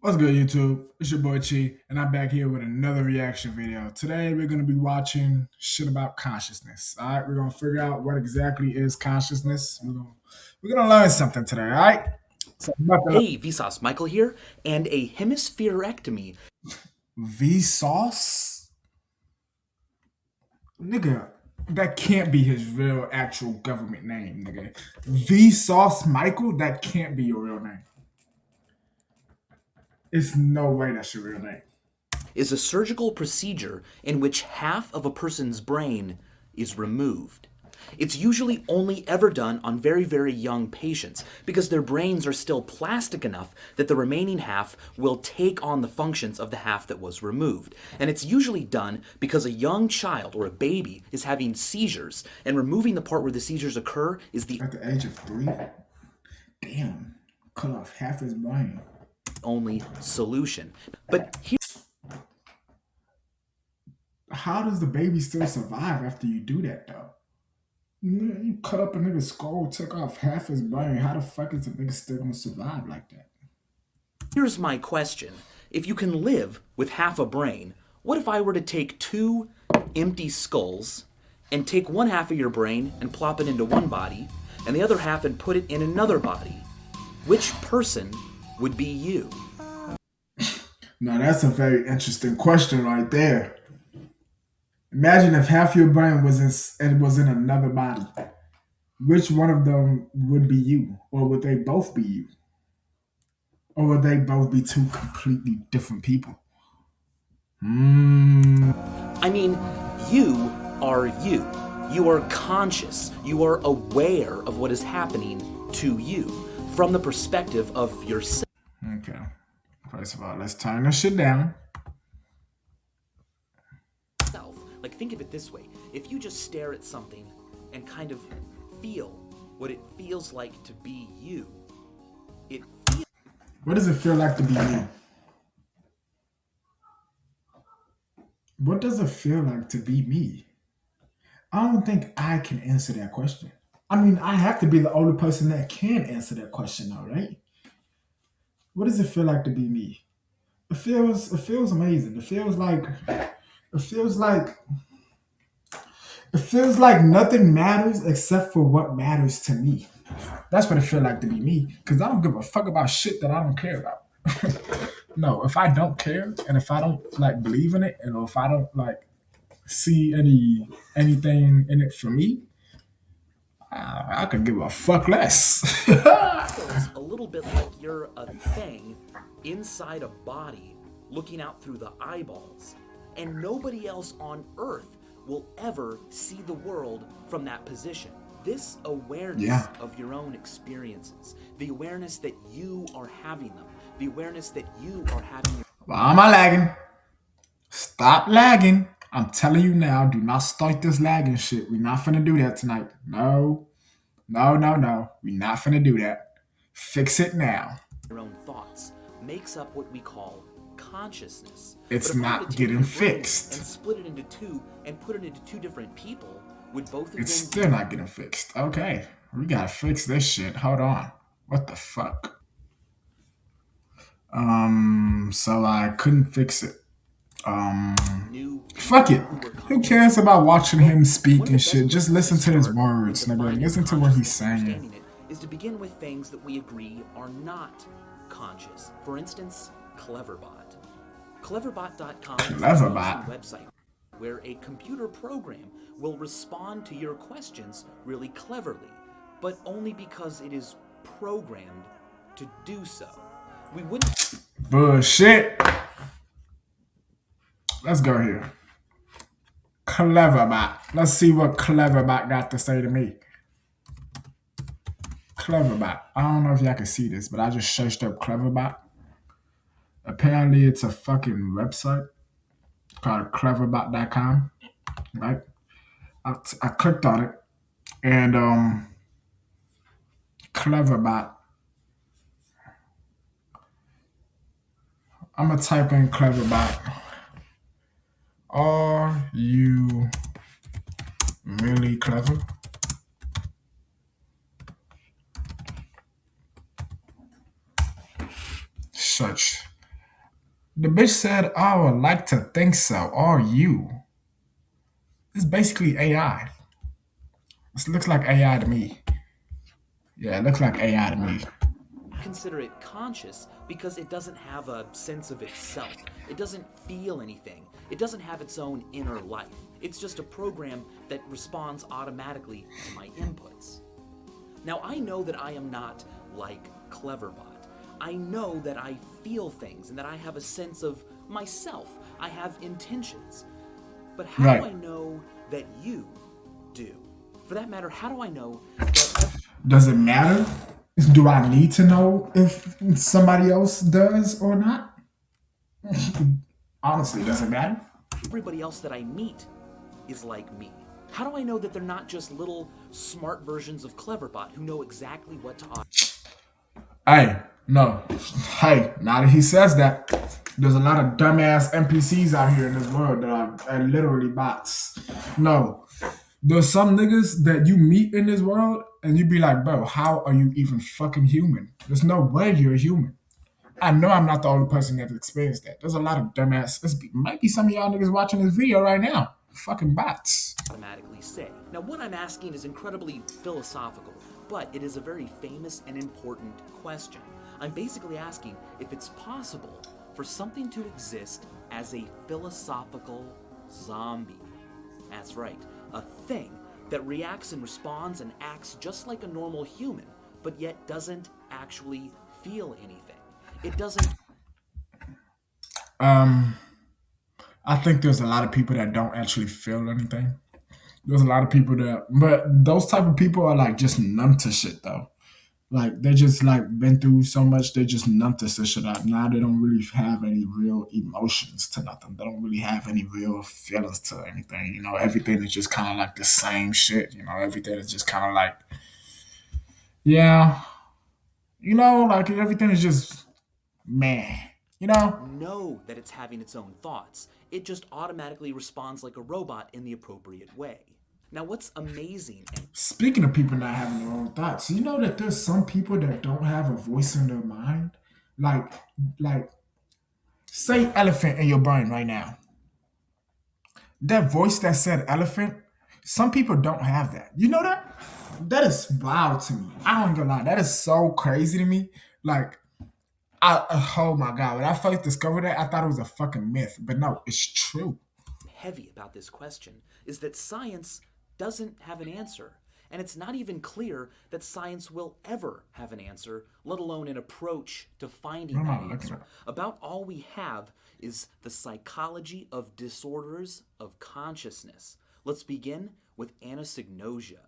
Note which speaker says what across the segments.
Speaker 1: What's good, YouTube? It's your boy Chi, and I'm back here with another reaction video. Today, we're going to be watching shit about consciousness. All right, we're going to figure out what exactly is consciousness. We're gonna learn something today. All right. So buckle up.
Speaker 2: Hey, Vsauce, Michael here, and a hemispherectomy.
Speaker 1: Vsauce, nigga. That can't be his real, actual government name, nigga. Vsauce Michael. That can't be your real name. It's no way that's your real name.
Speaker 2: Is a surgical procedure in which half of a person's brain is removed. It's usually only ever done on very, very young patients because their brains are still plastic enough that the remaining half will take on the functions of the half that was removed. And it's usually done because a young child or a baby is having seizures, and removing the part where the seizures occur is the
Speaker 1: At the age of 3, damn, cut off half his brain.
Speaker 2: only solution. But
Speaker 1: How does the baby still survive after you do that though? You cut up a nigga's skull, took off half his brain. How the fuck is a nigga still gonna survive like that?
Speaker 2: here's my question. If you can live with half a brain, what if I were to take two empty skulls and take one half of your brain and plop it into one body, and the other half and put it in another body? Which person would be you?
Speaker 1: Now that's a very interesting question right there. Imagine if half your brain was in another body. Which one of them would be you, or would they both be you, or would they both be two completely different people? Hmm.
Speaker 2: I mean, you are you. You are conscious. You are aware of what is happening to you from the perspective of yourself.
Speaker 1: Okay. First of all, let's turn this shit down.
Speaker 2: Like, think of it this way. If you just stare at something and kind of feel what it feels like to be you, it feels.
Speaker 1: What does it feel like to be me? What does it feel like to be me? I don't think I can answer that question. I mean, I have to be the only person that can answer that question, though, right? What does it feel like to be me? It feels amazing. It feels like it feels like nothing matters except for what matters to me. That's what it feels like to be me. Cause I don't give a fuck about shit that I don't care about. No, if I don't care and if I don't like believe in it and if I don't like see anything in it for me, I could give a fuck less.
Speaker 2: Feels a little bit like you're a thing inside a body looking out through the eyeballs, and nobody else on earth will ever see the world from that position. This awareness
Speaker 1: Yeah.
Speaker 2: of your own experiences, the awareness that you are having them, the awareness that you are having.
Speaker 1: Why am I lagging? Stop lagging. I'm telling you now, do not start this lagging shit. We're not finna do that tonight. No, no, no, no. We're not finna do that. Fix it now.
Speaker 2: Your own thoughts makes up what we call consciousness. But
Speaker 1: It's
Speaker 2: if I were to
Speaker 1: not
Speaker 2: take
Speaker 1: getting
Speaker 2: your brain and
Speaker 1: fixed.
Speaker 2: split it into two and put it into two different people, would both of
Speaker 1: It's
Speaker 2: them
Speaker 1: still not getting fixed. Okay, we gotta fix this shit. Hold on. What the fuck? So I couldn't fix it. Um,
Speaker 2: new
Speaker 1: Fuck
Speaker 2: people
Speaker 1: it.
Speaker 2: who were
Speaker 1: Who
Speaker 2: colonized?
Speaker 1: cares about watching
Speaker 2: Well,
Speaker 1: him
Speaker 2: one
Speaker 1: speak
Speaker 2: of the
Speaker 1: and
Speaker 2: best
Speaker 1: shit? Just
Speaker 2: places to
Speaker 1: listen to his
Speaker 2: start with
Speaker 1: words, nigga.
Speaker 2: defining
Speaker 1: Listen to what he's
Speaker 2: consciousness and
Speaker 1: saying.
Speaker 2: understanding it is to begin with things that we agree are not conscious. For instance, Cleverbot. Cleverbot.com is an amazing
Speaker 1: Cleverbot.
Speaker 2: website where a computer program will respond to your questions really cleverly, but only because it is programmed to do so. We wouldn't.
Speaker 1: Bullshit. Let's go here. Cleverbot. Let's see what Cleverbot got to say to me. Cleverbot. I don't know if y'all can see this, but I just searched up Cleverbot. Apparently, it's a fucking website called cleverbot.com, right? I clicked on it, and Cleverbot. I'm gonna type in Cleverbot. Are you really clever? Search. The bitch said, I would like to think so. Are you? It's basically AI. This looks like AI to me. Yeah, it looks like AI to me.
Speaker 2: Consider it conscious because it doesn't have a sense of itself. It doesn't feel anything. It doesn't have its own inner life. It's just a program that responds automatically to my inputs. Now, I know that I am not like Cleverbot. I know that I feel things and that I have a sense of myself. I have intentions. But how do
Speaker 1: Right.
Speaker 2: I know that you do? For that matter, how do I know that
Speaker 1: Does it matter? Do I need to know if somebody else does or not? Honestly, does it matter?
Speaker 2: everybody else that I meet is like me? How do I know that they're not just little smart versions of Cleverbot who know exactly what to
Speaker 1: Hey, no. Hey, now that he says that, there's a lot of dumbass NPCs out here in this world are literally bots. No. There's some niggas that you meet in this world and you be like, bro, how are you even fucking human? There's no way you're a human. I know I'm not the only person that's experienced that. There's a lot of dumbass. Might be some of y'all niggas watching this video right now. Fucking bots.
Speaker 2: automatically say? Now, what I'm asking is incredibly philosophical, but it is a very famous and important question. I'm basically asking if it's possible for something to exist as a philosophical zombie. That's right, a thing that reacts and responds and acts just like a normal human, but yet doesn't actually feel anything. It doesn't
Speaker 1: Um, I think there's a lot of people that don't actually feel anything. There's a lot of people that, but those type of people are like just numb to shit though. Like they just like been through so much, they just numb to this shit out. Now they don't really have any real emotions to nothing. They don't really have any real feelings to anything. You know, everything is just kind of like the same shit. You know, everything is just kind of like, yeah, you know, like everything is just man. You know.
Speaker 2: know that it's having its own thoughts. It just automatically responds like a robot in the appropriate way. Now, what's amazing and
Speaker 1: Speaking of people not having their own thoughts, you know that there's some people that don't have a voice in their mind. Like, like, say elephant in your brain right now. That voice that said elephant, some people don't have that. You know that? That is wild to me. I don't gonna lie. That is so crazy to me. Like, oh my god, when I first discovered that, I thought it was a fucking myth. But no, it's true.
Speaker 2: heavy about this question is that science doesn't have an answer. And it's not even clear that science will ever have an answer, let alone an approach to finding
Speaker 1: I'm
Speaker 2: that
Speaker 1: not looking
Speaker 2: answer.
Speaker 1: at
Speaker 2: About all we have is the psychology of disorders of consciousness. Let's begin with anosognosia.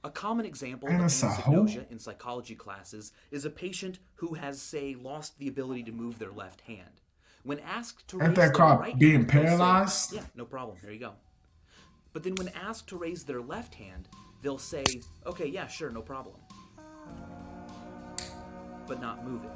Speaker 2: A common example
Speaker 1: and
Speaker 2: of
Speaker 1: it's a whole.
Speaker 2: anosognosia in psychology classes is a patient who has, say, lost the ability to move their left hand. When asked to
Speaker 1: Ain't
Speaker 2: raise
Speaker 1: that
Speaker 2: their
Speaker 1: called
Speaker 2: right
Speaker 1: being
Speaker 2: hand, they'll say,
Speaker 1: paralyzed?
Speaker 2: yeah, no problem, there you go. But then when asked to raise their left hand, they'll say, okay, yeah, sure, no problem, but not move it.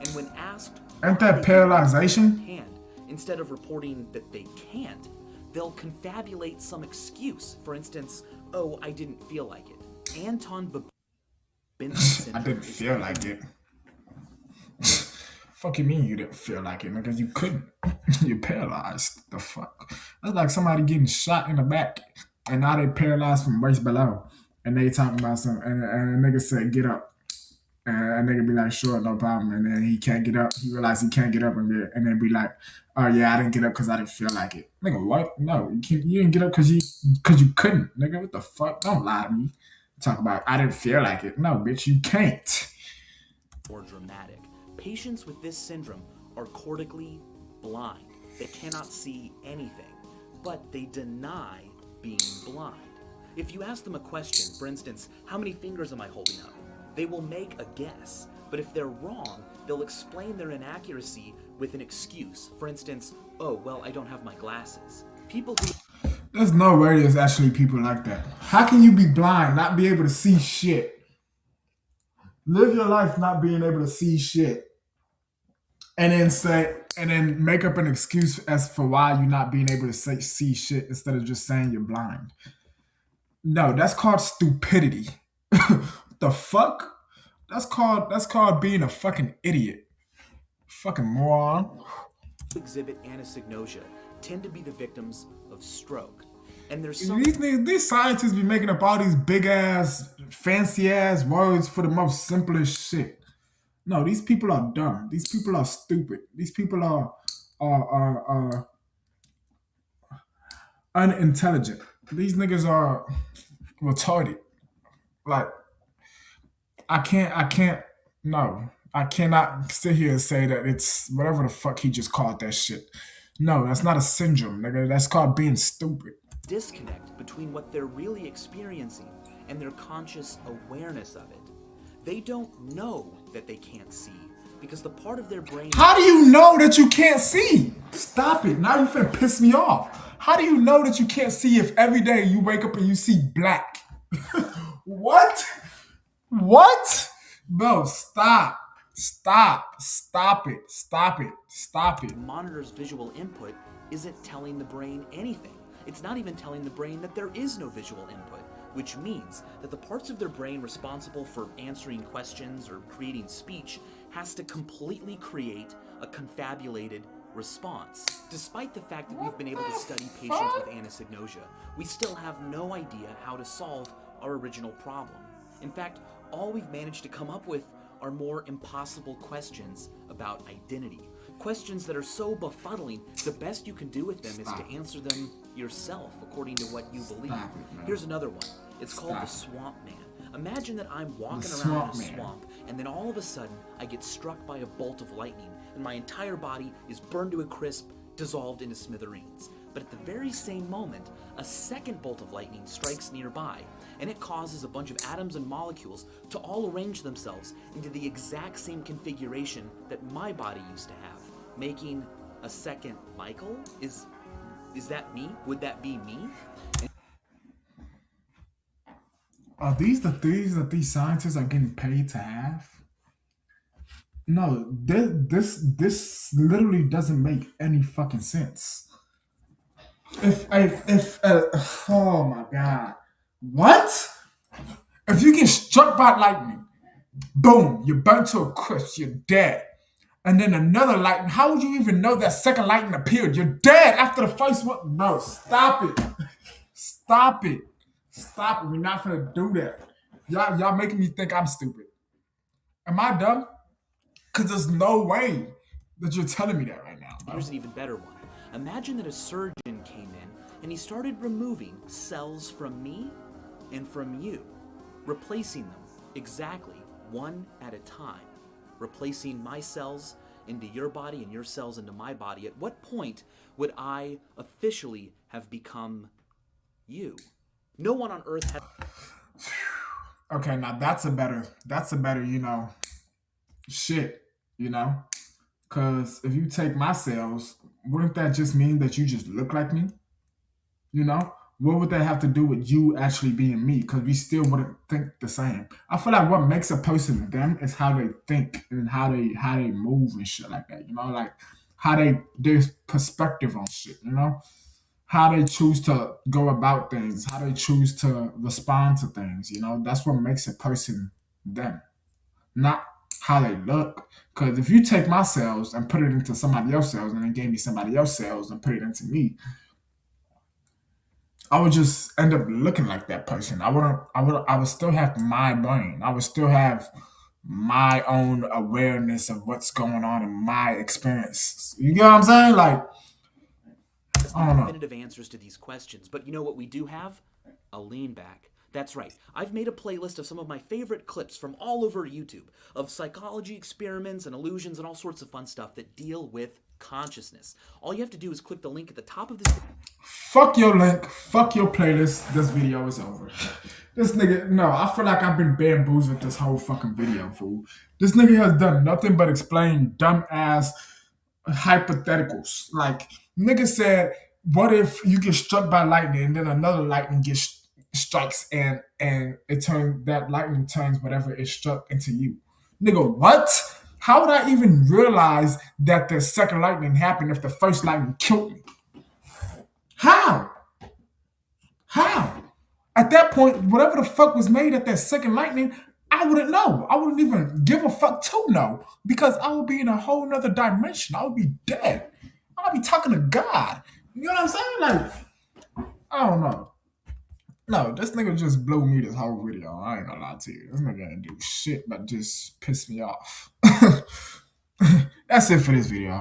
Speaker 2: And when asked
Speaker 1: Ain't
Speaker 2: why
Speaker 1: that
Speaker 2: they can't use their left
Speaker 1: paralyzation?
Speaker 2: hand, instead of reporting that they can't, they'll confabulate some excuse. For instance, oh, I didn't feel like it. Anton Babinski
Speaker 1: I
Speaker 2: syndrome
Speaker 1: didn't
Speaker 2: is
Speaker 1: feel like it. Fuck you mean you didn't feel like it? Because you couldn't. You're paralyzed. The fuck? That's like somebody getting shot in the back and now they paralyzed from waist below. And they talking about something and a nigga said get up. And a nigga be like, sure, no problem. And then he can't get up. He realized he can't get up and then be like, oh yeah, I didn't get up because I didn't feel like it. Nigga, what? No, you didn't get up because you couldn't. Nigga, what the fuck? Don't lie to me. Talk about I didn't feel like it. No, bitch, you can't.
Speaker 2: more dramatic. Patients with this syndrome are cortically blind. They cannot see anything, but they deny being blind. If you ask them a question, for instance, how many fingers am I holding up? They will make a guess, but if they're wrong, they'll explain their inaccuracy with an excuse. For instance, oh, well, I don't have my glasses. People who
Speaker 1: There's no way there's actually people like that. How can you be blind, not be able to see shit? Live your life not being able to see shit, and then make up an excuse as for why you're not being able to see shit instead of just saying you're blind. No, that's called stupidity. The fuck? That's called being a fucking idiot. Fucking moron.
Speaker 2: exhibit anosognosia tend to be the victims of stroke. And there's some
Speaker 1: These scientists be making up all these big ass, fancy ass words for the most simplest shit. No, these people are dumb. These people are stupid. These people are unintelligent. These niggas are retarded. Like I can't no. I cannot sit here and say that it's whatever the fuck he just called that shit. No, that's not a syndrome, nigga. That's called being stupid.
Speaker 2: disconnect between what they're really experiencing and their conscious awareness of it. They don't know that they can't see because the part of their brain.
Speaker 1: How do you know that you can't see? Stop it. Now you finna piss me off. How do you know that you can't see if every day you wake up and you see black? What? What? Bro, stop. Stop. Stop it. Stop it. Stop it.
Speaker 2: Monitors visual input isn't telling the brain anything. It's not even telling the brain that there is no visual input, which means that the parts of their brain responsible for answering questions or creating speech has to completely create a confabulated response. Despite the fact that we've been able to study patients with anosognosia, we still have no idea how to solve our original problem. In fact, all we've managed to come up with are more impossible questions about identity. Questions that are so befuddling, the best you can do with them is to answer them yourself according to what you believe. Here's another one. It's called the Swamp Man. Imagine that I'm walking around in a swamp, and then all of a sudden I get struck by a bolt of lightning, and my entire body is burned to a crisp, dissolved into smithereens. But at the very same moment, a second bolt of lightning strikes nearby, and it causes a bunch of atoms and molecules to all arrange themselves into the exact same configuration that my body used to have, making a second Michael? Is that me? Would that be me?
Speaker 1: Are these the things that these scientists are getting paid to have? No, this literally doesn't make any fucking sense. If oh my god, what? If you get struck by lightning, boom, you're burnt to a crisp, you're dead. And then another lightning, how would you even know that second lightning appeared? You're dead after the first one. No, stop it. Stop it. Stop it. We're not gonna do that. Y'all making me think I'm stupid. Am I dumb? Cause there's no way that you're telling me that right now, bro.
Speaker 2: Here's an even better one. Imagine that a surgeon came in and he started removing cells from me and from you, replacing them exactly one at a time, replacing my cells into your body and your cells into my body. At what point would I officially have become you? No one on earth has.
Speaker 1: Okay, now that's a better, shit, Cause if you take my cells, wouldn't that just mean that you just look like me? You know? What would that have to do with you actually being me? Because we still wouldn't think the same. I feel like what makes a person them is how they think and how they move and shit like that. Like how their perspective on shit. How they choose to go about things, how they choose to respond to things. That's what makes a person them, not how they look. Because if you take my cells and put it into somebody else's cells, and then gave me somebody else's cells and put it into me, I would just end up looking like that person. I would still have my brain. I would still have my own awareness of what's going on in my experience. You get what I'm saying? Like, I don't know.
Speaker 2: Definitive answers to these questions, but you know what we do have? A lean back. That's right. I've made a playlist of some of my favorite clips from all over YouTube of psychology experiments and illusions and all sorts of fun stuff that deal with consciousness. All you have to do is click the link at the top of this.
Speaker 1: Fuck your link. Fuck your playlist. This video is over. This nigga, no, I feel like I've been bamboozled this whole fucking video, fool. This nigga has done nothing but explain dumb ass hypotheticals. Like, nigga said, what if you get struck by lightning and then another lightning gets strikes and that lightning turns whatever it struck into you? Nigga, what? How would I even realize that the second lightning happened if the first lightning killed me? How? How? At that point, whatever the fuck was made at that second lightning, I wouldn't know. I wouldn't even give a fuck to know because I would be in a whole nother dimension. I would be dead. I be talking to God. You know what I'm saying? Like, I don't know. No, this nigga just blew me this whole video. I ain't gonna lie to you. This nigga ain't do shit but just piss me off. That's it for this video.